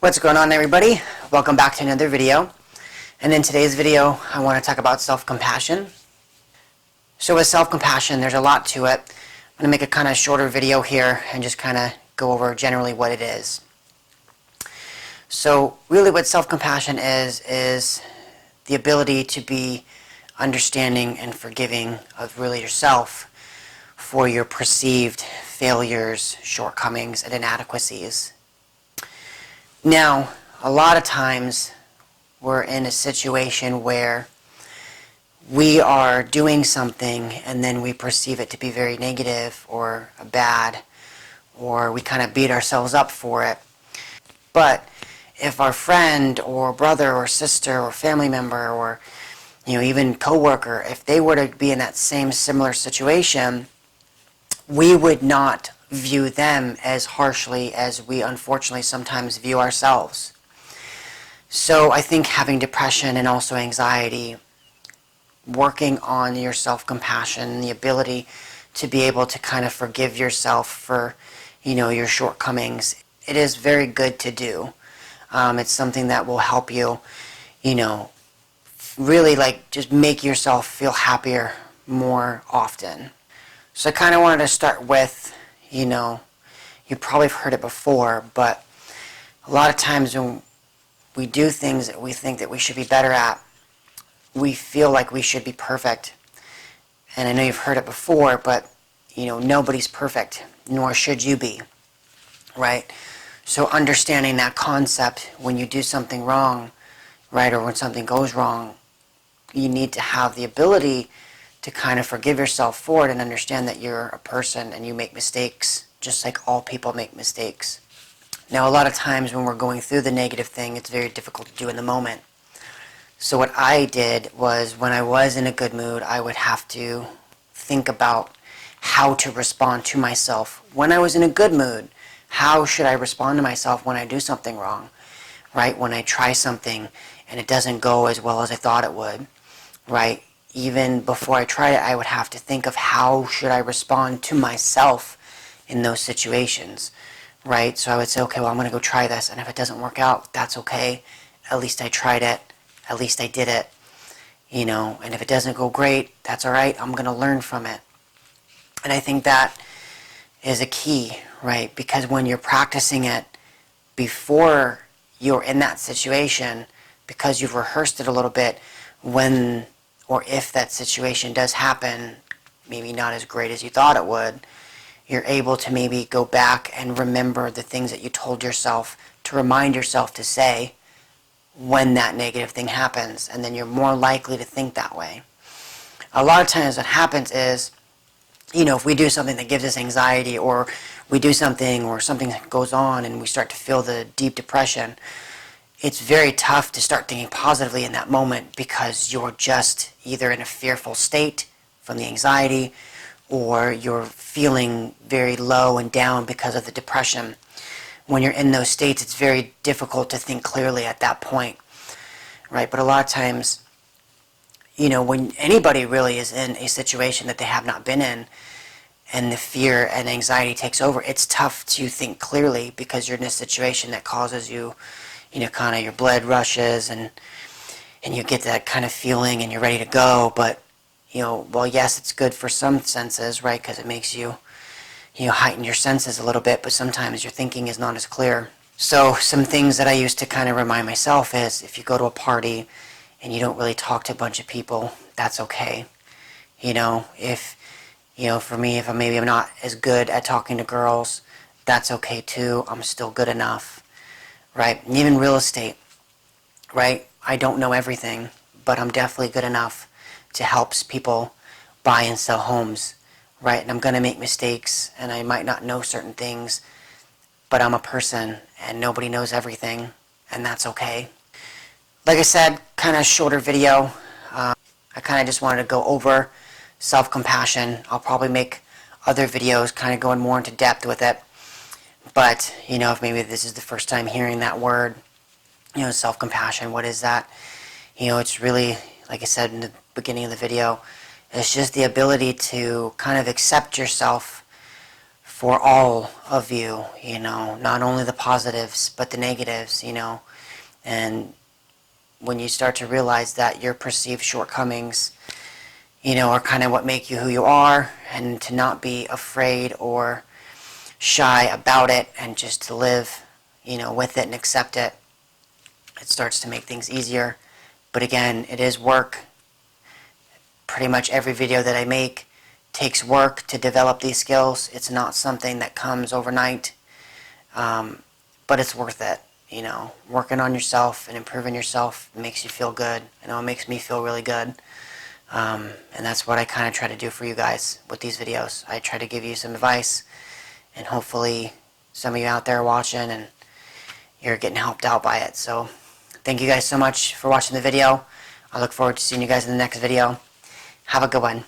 What's going on, everybody? Welcome back to another video. And in today's video, I want to talk about self-compassion. So with self-compassion, there's a lot to it. I'm going to make a kind of shorter video here and just kind of go over generally what it is. So really what self-compassion is the ability to be understanding and forgiving of really yourself for your perceived failures, shortcomings, and inadequacies. Now, a lot of times we're in a situation where we are doing something and then we perceive it to be very negative or bad, or we kind of beat ourselves up for it. But if our friend or brother or sister or family member or even coworker, if they were to be in that same similar situation, we would not view them as harshly as we unfortunately sometimes view ourselves. So I think having depression and also anxiety, working on your self-compassion, the ability to be able to kind of forgive yourself for, your shortcomings, it is very good to do. It's something that will help you, really just make yourself feel happier more often. So I kind of wanted to start with, you probably have heard it before, but a lot of times when we do things that we think that we should be better at, we feel like we should be perfect. And I know you've heard it before, but, nobody's perfect, nor should you be, right? So understanding that concept, when you do something wrong, right, or when something goes wrong, you need to have the ability to kind of forgive yourself for it and understand that you're a person and you make mistakes, just like all people make mistakes. Now, a lot of times when we're going through the negative thing, it's very difficult to do in the moment. So what I did was, when I was in a good mood, I would have to think about how to respond to myself. When I was in a good mood, how should I respond to myself when I do something wrong, right? When I try something and it doesn't go as well as I thought it would, right? Even before I tried it, I would have to think of how should I respond to myself in those situations, right? So I would say, okay, well, I'm going to go try this, and if it doesn't work out, that's okay. At least I tried it. At least I did it, and if it doesn't go great, that's all right. I'm going to learn from it. And I think that is a key, right? Because when you're practicing it before you're in that situation, because you've rehearsed it a little bit, when or if that situation does happen, maybe not as great as you thought it would, you're able to maybe go back and remember the things that you told yourself, to remind yourself to say when that negative thing happens, and then you're more likely to think that way. A lot of times what happens is, if we do something that gives us anxiety, or we do something or something goes on and we start to feel the deep depression, it's very tough to start thinking positively in that moment, because you're just either in a fearful state from the anxiety, or you're feeling very low and down because of the depression. When you're in those states, it's very difficult to think clearly at that point, right? But a lot of times, when anybody really is in a situation that they have not been in, and the fear and anxiety takes over, it's tough to think clearly, because you're in a situation that causes you, kind of your blood rushes and you get that kind of feeling and you're ready to go. But, well, yes, it's good for some senses, right? Because it makes you, heighten your senses a little bit, but sometimes your thinking is not as clear. So some things that I used to kind of remind myself is, if you go to a party and you don't really talk to a bunch of people, that's okay. If, for me, if I'm not as good at talking to girls, that's okay too. I'm still good enough. Right? And even real estate, right? I don't know everything, but I'm definitely good enough to help people buy and sell homes, right? And I'm going to make mistakes, and I might not know certain things, but I'm a person, and nobody knows everything, and that's okay. Like I said, kind of shorter video. I kind of just wanted to go over self-compassion. I'll probably make other videos kind of going more into depth with it. But, if maybe this is the first time hearing that word, self-compassion, what is that? It's really, like I said in the beginning of the video, it's just the ability to kind of accept yourself for all of you, you know, not only the positives, but the negatives, you know. And when you start to realize that your perceived shortcomings, you know, are kind of what make you who you are, and to not be afraid or shy about it, and just to live, you know, with it and accept it, it starts to make things easier. But again, it is work. Pretty much every video that I make takes work to develop these skills. It's not something that comes overnight, but it's worth it. You know, working on yourself and improving yourself makes you feel good. I know it makes me feel really good. And that's what I kind of try to do for you guys with these videos. I try to give you some advice, and hopefully some of you out there watching and you're getting helped out by it. So thank you guys so much for watching the video. I look forward to seeing you guys in the next video. Have a good one.